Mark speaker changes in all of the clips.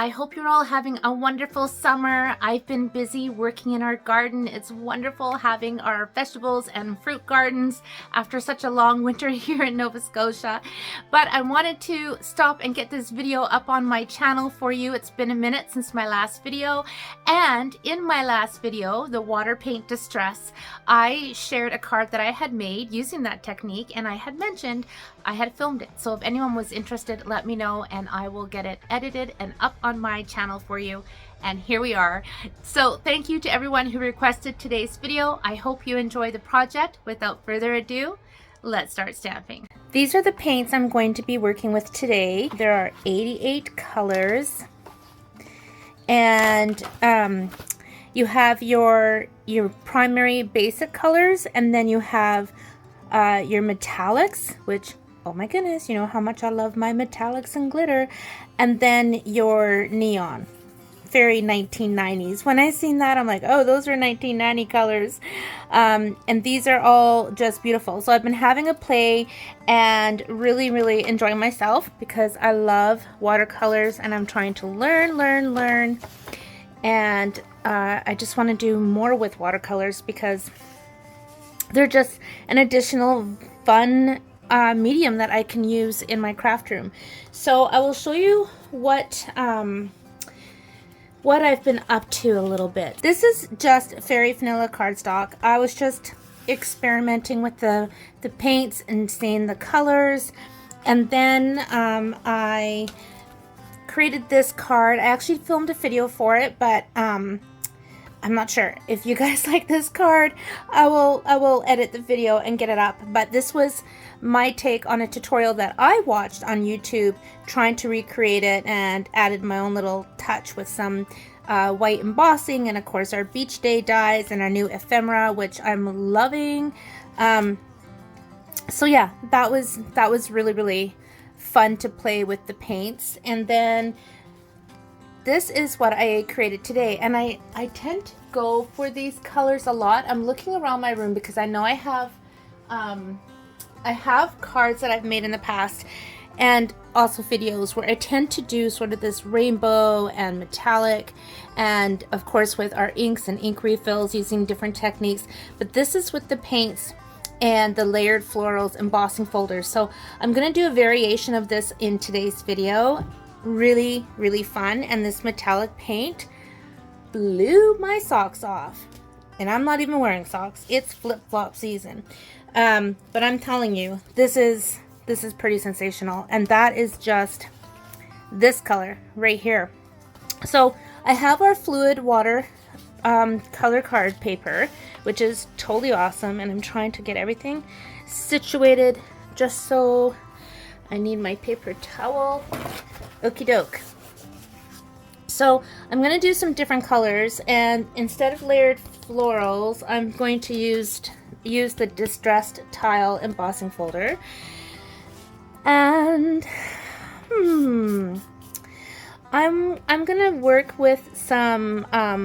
Speaker 1: I hope you're all having a wonderful summer. I've been busy working in our garden. It's wonderful having our vegetables and fruit gardens after such a long winter here in Nova Scotia. But I wanted to stop and get this video up on my channel for you. It's been a minute since my last video, and in my last video, the water paint distress, I shared a card that I had made using that technique, and I had mentioned I had filmed it. So if anyone was interested, let me know and I will get it edited and up on my channel for you. And here we are. So thank you to everyone who requested today's video. I hope you enjoy the project. Without further ado, let's start stamping. These are the paints I'm going to be working with today. There are 88 colors, and you have your primary basic colors, and then you have your metallics, which, oh my goodness, you know how much I love my metallics and glitter, and then your neon. Very 1990s. When I seen that, I'm like, oh, those are 1990 colors. And these are all just beautiful. So I've been having a play and really enjoying myself because I love watercolors and I'm trying to learn. And I just want to do more with watercolors because they're just an additional fun medium that I can use in my craft room. So I will show you what I've been up to a little bit. This is just Fairy Vanilla cardstock. I was just experimenting with the paints and seeing the colors, and then I created this card. I actually filmed a video for it, but I'm not sure if you guys like this card. I will edit the video and get it up, but this was my take on a tutorial that I watched on YouTube trying to recreate it, and added my own little touch with some white embossing, and of course our beach day dies and our new ephemera, which I'm loving. So yeah, that was really fun to play with the paints. And then this is what I created today, and I tend to go for these colors a lot. I'm looking around my room because I know I have cards that I've made in the past, and also videos where I tend to do sort of this rainbow and metallic, and of course with our inks and ink refills using different techniques. But this is with the paints and the layered florals embossing folders. So I'm going to do a variation of this in today's video. Really fun, and this metallic paint blew my socks off, and I'm not even wearing socks. It's flip-flop season. But I'm telling you, this is pretty sensational, and that is just this color right here. So I have our fluid water color card paper, which is totally awesome, and I'm trying to get everything situated just so. I need my paper towel. Okie doke. So I'm going to do some different colors, and instead of layered florals, I'm going to use the distressed tile embossing folder. And I'm gonna work with some I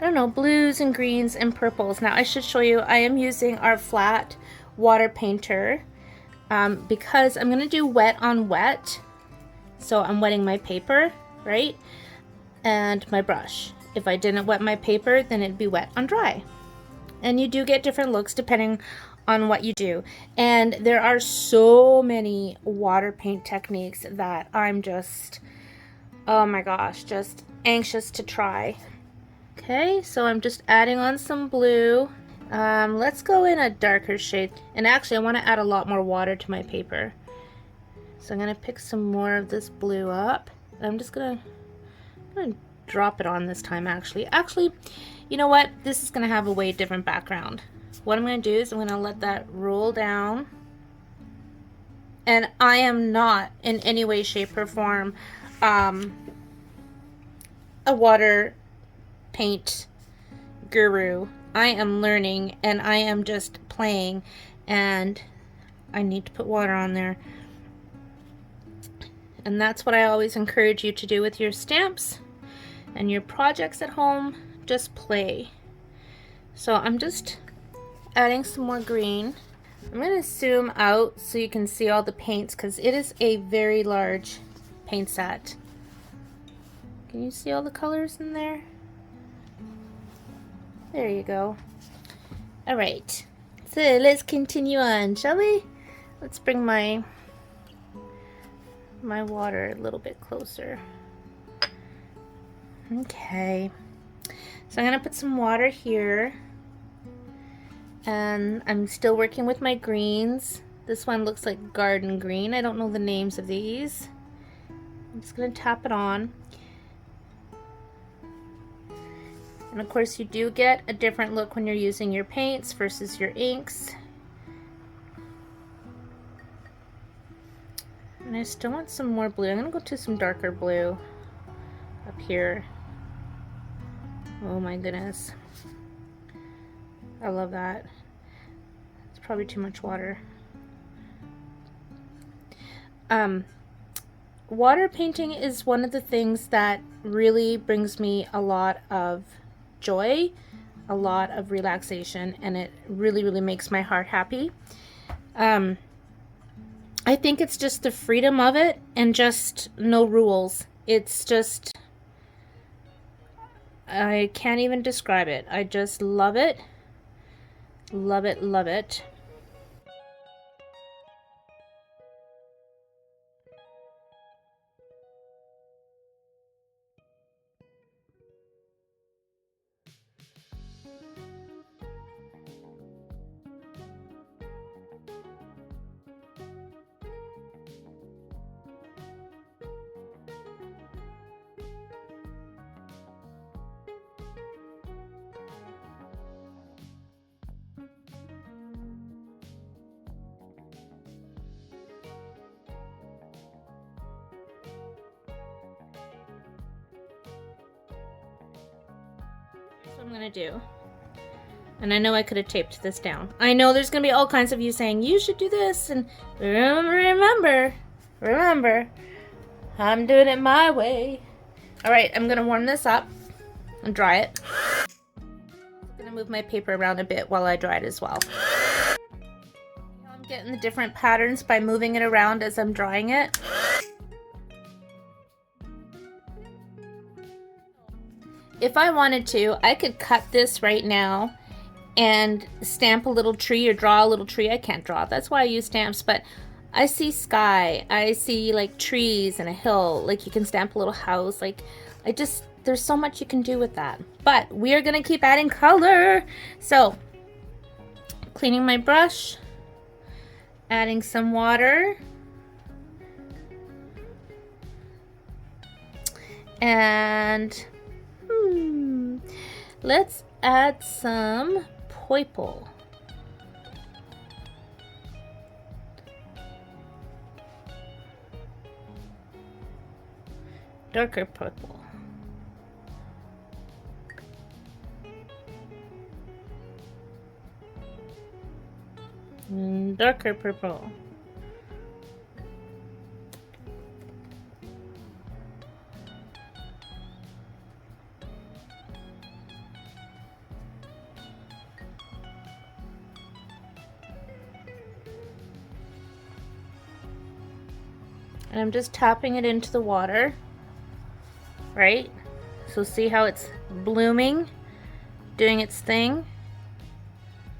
Speaker 1: don't know, blues and greens and purples. Now I should show you, I am using our flat water painter because I'm gonna do wet on wet. So I'm wetting my paper, right, and my brush. If I didn't wet my paper, then it'd be wet on dry. And you do get different looks depending on what you do. And there are so many water paint techniques that I'm just, oh my gosh, just anxious to try. Okay, so I'm just adding on some blue. Let's go in a darker shade. And actually I want to add a lot more water to my paper. So I'm going to pick some more of this blue up. I'm just going to drop it on this time actually. Actually, you know what? This is going to have a way different background. What I'm going to do is I'm going to let that roll down. And I am not in any way, shape, or form a water paint guru. I am learning, and I am just playing, and I need to put water on there. And that's what I always encourage you to do with your stamps and your projects at home. Just play. So I'm just adding some more green. I'm going to zoom out so you can see all the paints because it is a very large paint set. Can you see all the colors in there? There you go. All right, so let's continue on, shall we? Let's bring my water a little bit closer. Okay, so I'm gonna put some water here, and I'm still working with my greens. This one looks like garden green. I don't know the names of these. I'm just gonna tap it on. And of course you do get a different look when you're using your paints versus your inks. And I still want some more blue. I'm gonna go to some darker blue up here. Oh my goodness. I love that. It's probably too much water. Water painting is one of the things that really brings me a lot of joy, a lot of relaxation, and it really, really makes my heart happy. I think it's just the freedom of it and just no rules. It's just, I can't even describe it. I just love it. Love it, love it. What I'm gonna do, and I know I could have taped this down. I know there's gonna be all kinds of you saying you should do this, and remember, I'm doing it my way. All right, I'm gonna warm this up and dry it. I'm gonna move my paper around a bit while I dry it as well. I'm getting the different patterns by moving it around as I'm drying it. If I wanted to, I could cut this right now and stamp a little tree or draw a little tree. I can't draw, that's why I use stamps, but I see sky, I see like trees and a hill, like you can stamp a little house, like there's so much you can do with that. But we are gonna keep adding color. So, cleaning my brush, adding some water, and let's add some purple. Darker purple. Darker purple. And I'm just tapping it into the water, right? So see how it's blooming, doing its thing?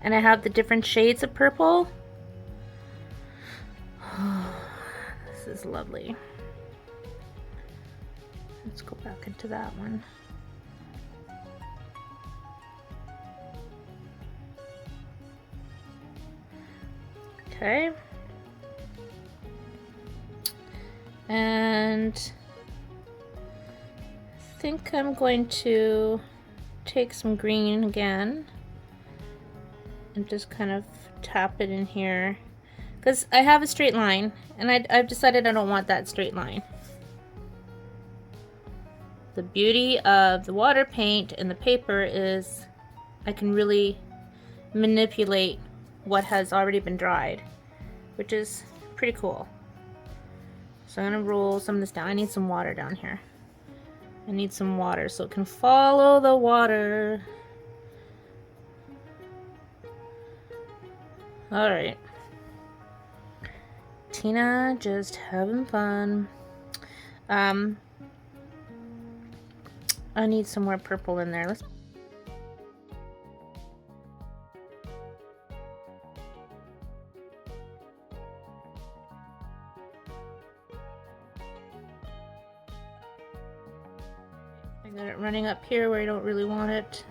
Speaker 1: And I have the different shades of purple. This is lovely. Let's go back into that one. Okay. And I think I'm going to take some green again and just kind of tap it in here, because I have a straight line and I've decided I don't want that straight line. The beauty of the water paint and the paper is I can really manipulate what has already been dried, which is pretty cool. So I'm gonna roll some of this down. I need some water down here. I need some water so it can follow the water. All right. Tina just having fun. I need some more purple in there. Let's I got it running up here where I don't really want it.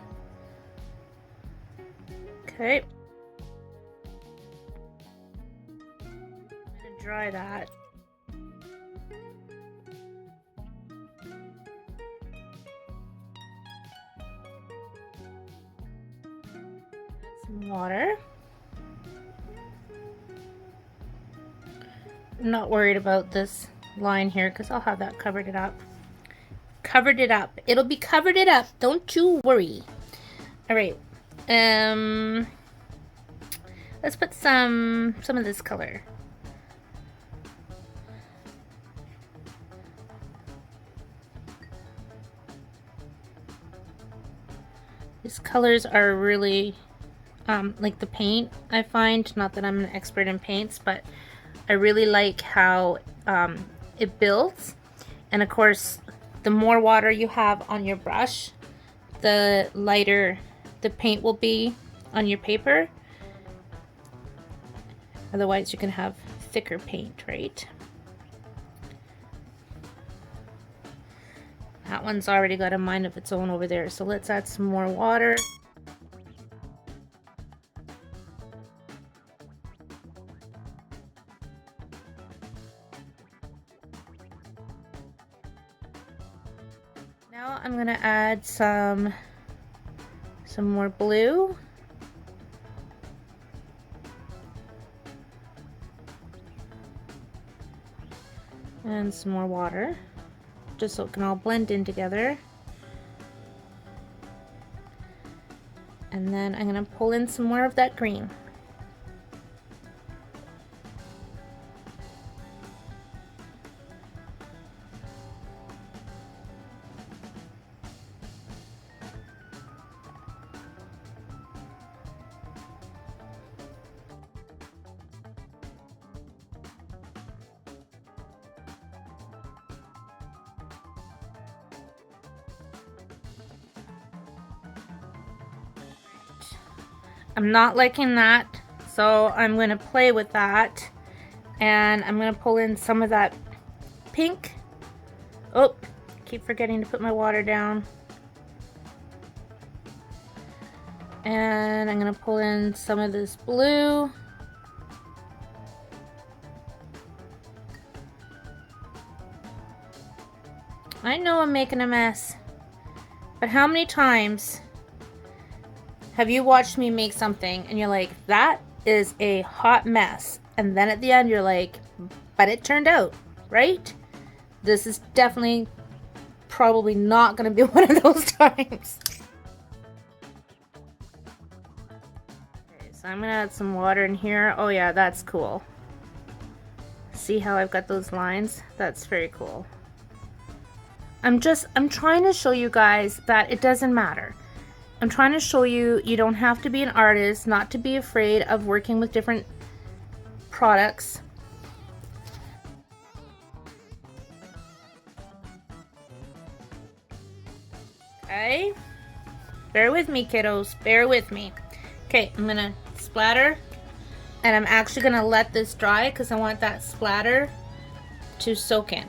Speaker 1: Okay. I'm gonna dry that. Some water. I'm not worried about this line here because I'll have that covered it up. Covered it up. It'll be covered it up. Don't you worry. All right. Let's put some of this color. These colors are really like the paint, I find. Not that I'm an expert in paints, but I really like how it builds. And of course, the more water you have on your brush, the lighter the paint will be on your paper. Otherwise, you can have thicker paint, right? That one's already got a mind of its own over there, so let's add some more water. Now I'm gonna add some more blue. And some more water, just so it can all blend in together. And then I'm gonna pull in some more of that green. I'm not liking that, so I'm going to play with that, and I'm going to pull in some of that pink. Oh, keep forgetting to put my water down. And I'm going to pull in some of this blue. I know I'm making a mess, but how many times have you watched me make something and you're like, that is a hot mess, and then at the end you're like, but it turned out, right? This is definitely probably not going to be one of those times. Okay, so I'm going to add some water in here. Oh yeah, that's cool. See how I've got those lines? That's very cool. I'm trying to show you guys that it doesn't matter. I'm trying to show you, you don't have to be an artist, not to be afraid of working with different products. Okay, bear with me, kiddos, bear with me. Okay, I'm gonna splatter, and I'm actually gonna let this dry because I want that splatter to soak in.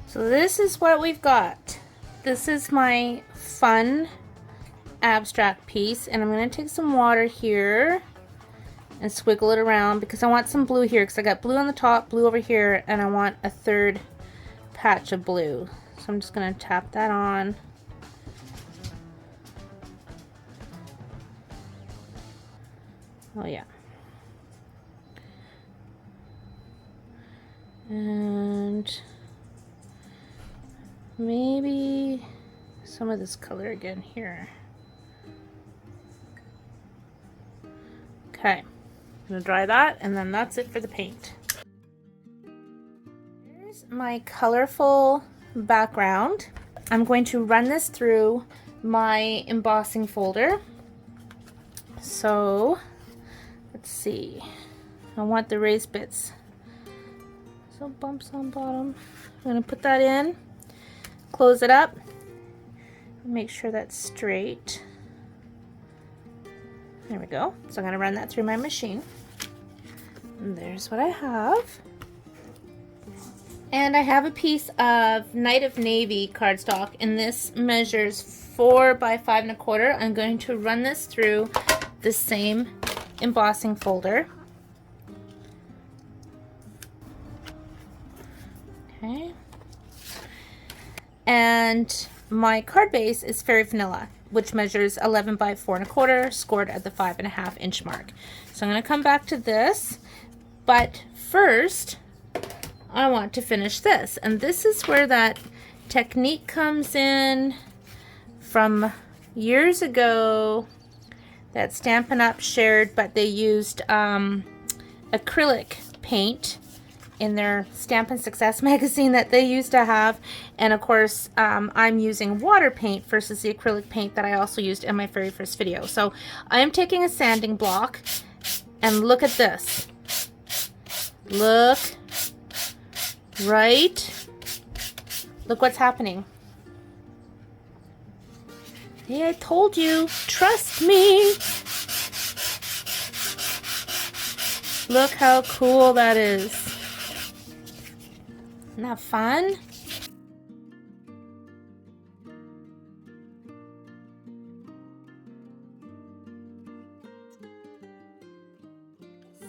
Speaker 1: So this is what we've got. This is my fun abstract piece, and I'm going to take some water here and swiggle it around because I want some blue here, because I got blue on the top, blue over here, and I want a third patch of blue. So I'm just going to tap that on. Oh yeah. And maybe some of this color again here. Okay, I'm gonna dry that, and then that's it for the paint. Here's my colorful background. I'm going to run this through my embossing folder. So let's see, I want the raised bits. So bumps on bottom. I'm gonna put that in. close it up. Make sure that's straight. There we go. So I'm going to run that through my machine. And there's what I have. And I have a piece of Night of Navy cardstock, and this measures 4 by 5 1/4. I'm going to run this through the same embossing folder. Okay. And my card base is Fairy Vanilla, which measures 11 by 4 1/4, scored at the 5.5 inch mark. So I'm going to come back to this, but first I want to finish this, and this is where that technique comes in from years ago that Stampin' Up shared, but they used acrylic paint in their Stampin' Success magazine that they used to have. And of course, I'm using water paint versus the acrylic paint that I also used in my very first video. So I am taking a sanding block, and look at this. Look, right? Look what's happening. Hey, I told you, trust me. Look how cool that is. Isn't that fun?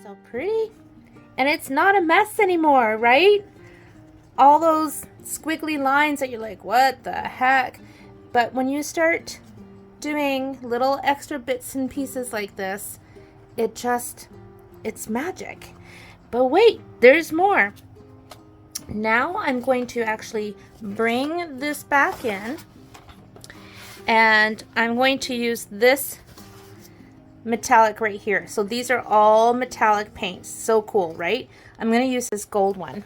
Speaker 1: So pretty. And it's not a mess anymore, right? All those squiggly lines that you're like, what the heck? But when you start doing little extra bits and pieces like this, it's magic. But wait, there's more. Now I'm going to actually bring this back in, and I'm going to use this metallic right here. So these are all metallic paints. So cool, right? I'm going to use this gold one.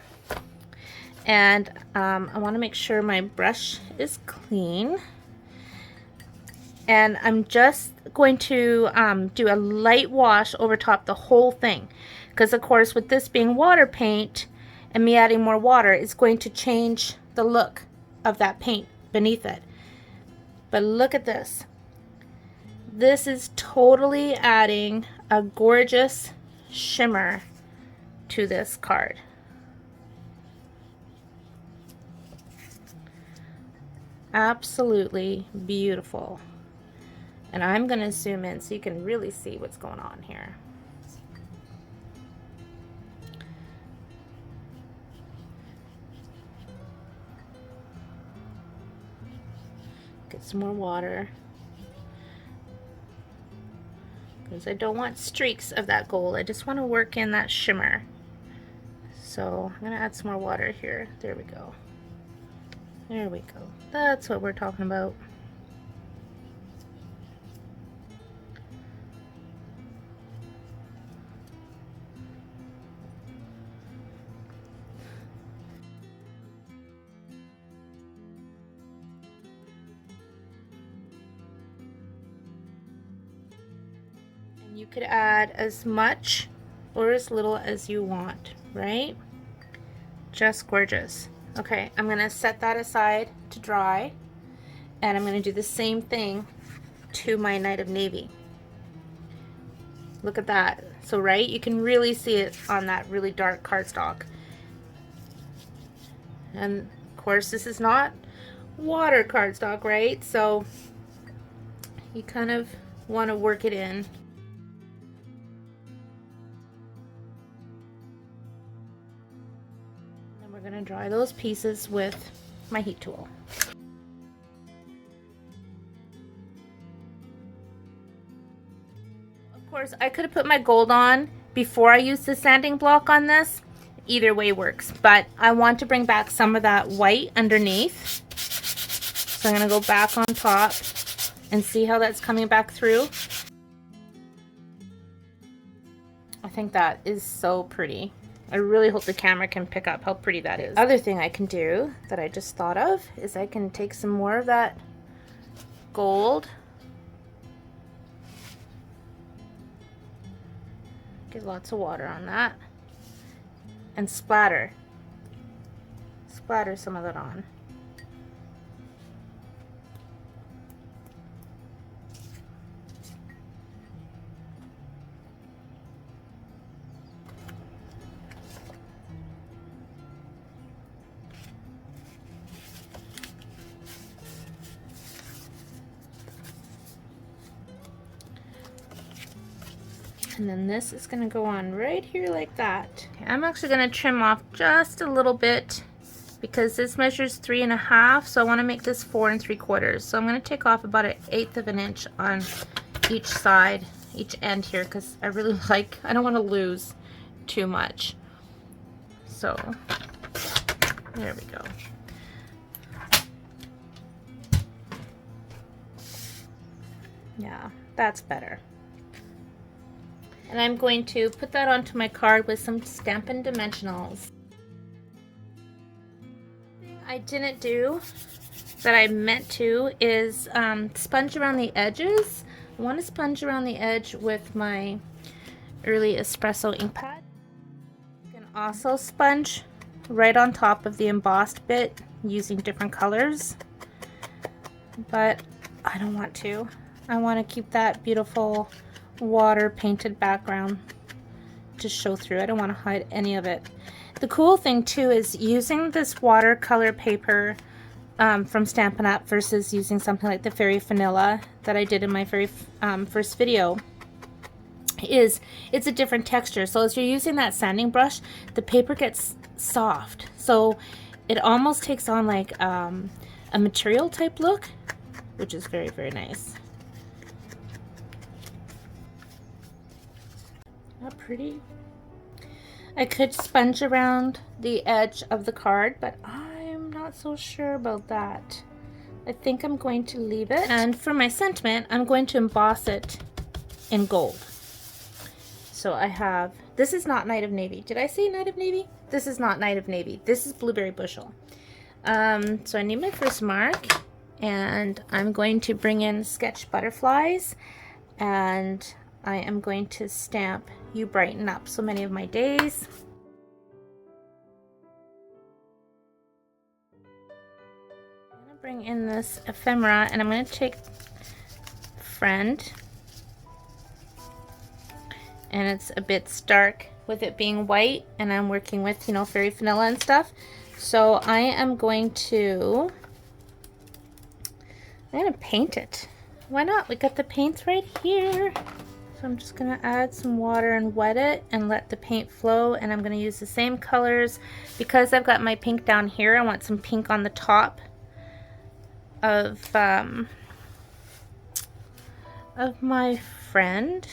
Speaker 1: And I want to make sure my brush is clean. And I'm just going to do a light wash over top the whole thing. Because of course, with this being water paint and me adding more water, it's going to change the look of that paint beneath it. But look at this. This is totally adding a gorgeous shimmer to this card. Absolutely beautiful. And I'm going to zoom in so you can really see what's going on here. Get some more water, because I don't want streaks of that gold. I just want to work in that shimmer. So I'm going to add some more water here. There we go. There we go. That's what we're talking about. And you could add as much or as little as you want, right? Just gorgeous. Okay, I'm going to set that aside to dry, and I'm going to do the same thing to my Night of Navy. Look at that. So, right, you can really see it on that really dark cardstock. And of course, this is not water cardstock, right? So you kind of want to work it in. We're going to dry those pieces with my heat tool. Of course, I could have put my gold on before I used the sanding block on this. Either way works, but I want to bring back some of that white underneath. So I'm going to go back on top and see how that's coming back through. I think that is so pretty. I really hope the camera can pick up how pretty that is. Other thing I can do that I just thought of is I can take some more of that gold, get lots of water on that, and splatter some of that on. And then this is going to go on right here like that. Okay, I'm actually going to trim off just a little bit because this measures 3.5, so I want to make this 4 3/4. So I'm going to take off about 1/8 of an inch on each side, each end here, because I really I don't want to lose too much. So there we go. Yeah, that's better. And I'm going to put that onto my card with some Stampin' Dimensionals. Thing I didn't do that I meant to is sponge around the edges. I want to sponge around the edge with my Early Espresso ink pad. You can also sponge right on top of the embossed bit using different colors, but I don't want to. I want to keep that beautiful water painted background to show through. I don't want to hide any of it. The cool thing too is using this watercolor paper from Stampin' Up versus using something like the Fairy Vanilla that I did in my very first video is it's a different texture. So as you're using that sanding brush, the paper gets soft. So it almost takes on like a material type look, which is very, very nice. Not pretty. I could sponge around the edge of the card, but I'm not so sure about that. I think I'm going to leave it. And for my sentiment, I'm going to emboss it in gold. So I have, this is not Night of Navy. Did I say Night of Navy? This is not Night of Navy. This is Blueberry Bushel. So I need my first mark, and I'm going to bring in Sketch Butterflies, and I am going to stamp You Brighten Up So Many of My Days. I'm going to bring in this ephemera, and I'm going to take Friend, and it's a bit stark with it being white, and I'm working with, you know, Fairy Vanilla and stuff. So I am going to paint it. Why not? We got the paints right here. So I'm just going to add some water and wet it and let the paint flow, and I'm going to use the same colors. Because I've got my pink down here, I want some pink on the top of my Friend.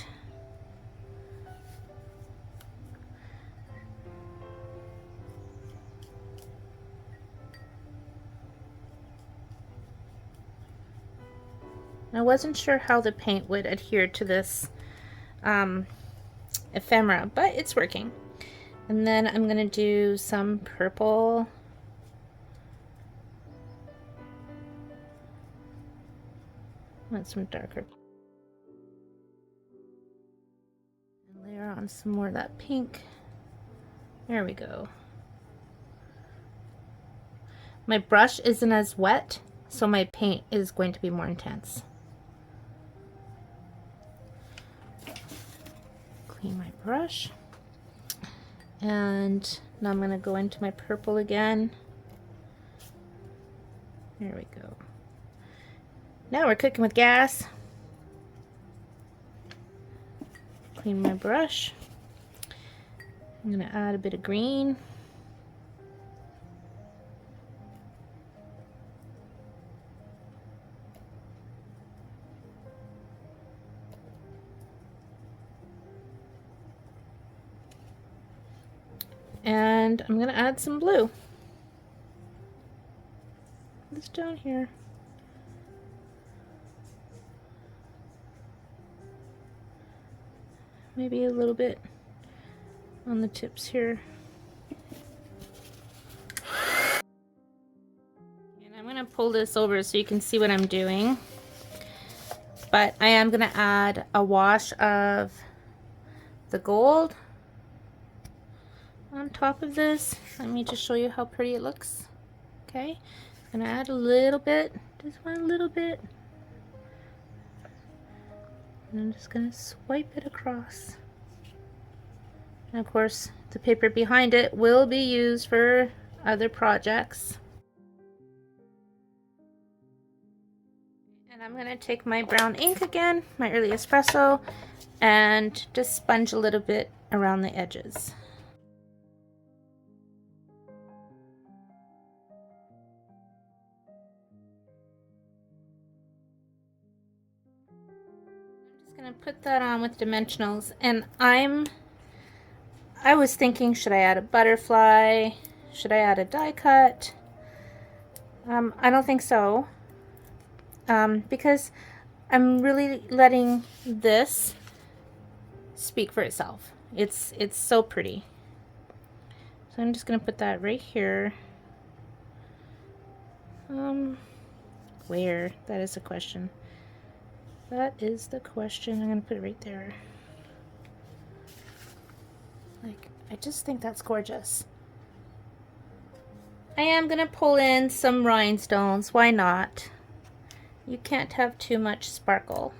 Speaker 1: I wasn't sure how the paint would adhere to this ephemera, but it's working. And then I'm going to do some purple. I want some darker. And layer on some more of that pink. There we go. My brush isn't as wet, so my paint is going to be more intense. Clean my brush, and now I'm going to go into my purple again. There we go. Now we're cooking with gas. Clean my brush. I'm going to add a bit of green. And I'm going to add some blue. This down here. Maybe a little bit on the tips here. And I'm going to pull this over so you can see what I'm doing. But I am going to add a wash of the gold on top of this. Let me just show you how pretty it looks. Okay, I'm gonna add a little bit, just one little bit, and I'm just gonna swipe it across. And of course, the paper behind it will be used for other projects. And I'm gonna take my brown ink again, my Early Espresso, and just sponge a little bit around the edges. I'm just gonna put that on with dimensionals, and I was thinking, should I add a butterfly? Should I add a die cut? I don't think so, because I'm really letting this speak for itself. It's so pretty. So I'm just gonna put that right here. Where? That is the question. That is the question. I'm gonna put it right there. Like, I just think that's gorgeous. I am gonna pull in some rhinestones. Why not? You can't have too much sparkle.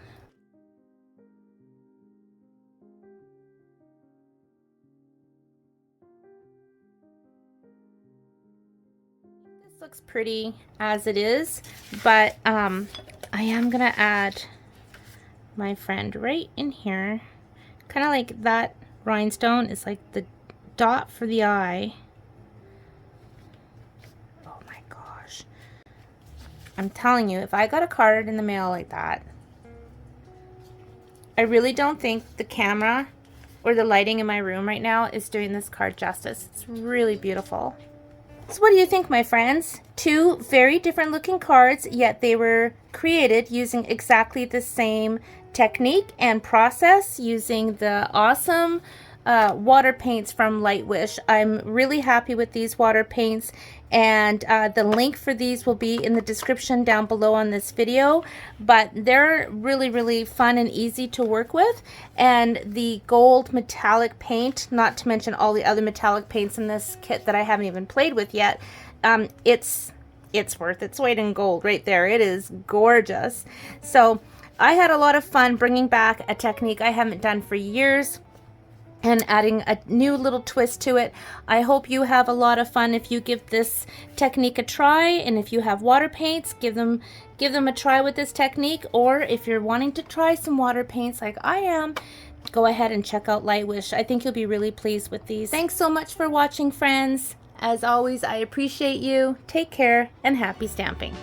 Speaker 1: This looks pretty as it is, but I am gonna add my friend right in here. Kind of like that rhinestone is like the dot for the eye. Oh my gosh. I'm telling you, if I got a card in the mail like that, I really don't think the camera or the lighting in my room right now is doing this card justice. It's really beautiful. So what do you think, my friends? Two very different looking cards, yet they were created using exactly the same technique and process, using the awesome water paints from Lightwish. I'm really happy with these water paints, and the link for these will be in the description down below on this video. But they're really fun and easy to work with, and the gold metallic paint, not to mention all the other metallic paints in this kit that I haven't even played with yet, it's worth its weight in gold right there. It is gorgeous. So I had a lot of fun bringing back a technique I haven't done for years and adding a new little twist to it. I hope you have a lot of fun if you give this technique a try, and if you have water paints, give them a try with this technique. Or if you're wanting to try some water paints like I am, go ahead and check out Lightwish. I think you'll be really pleased with these. Thanks so much for watching, friends. As always, I appreciate you. Take care and happy stamping.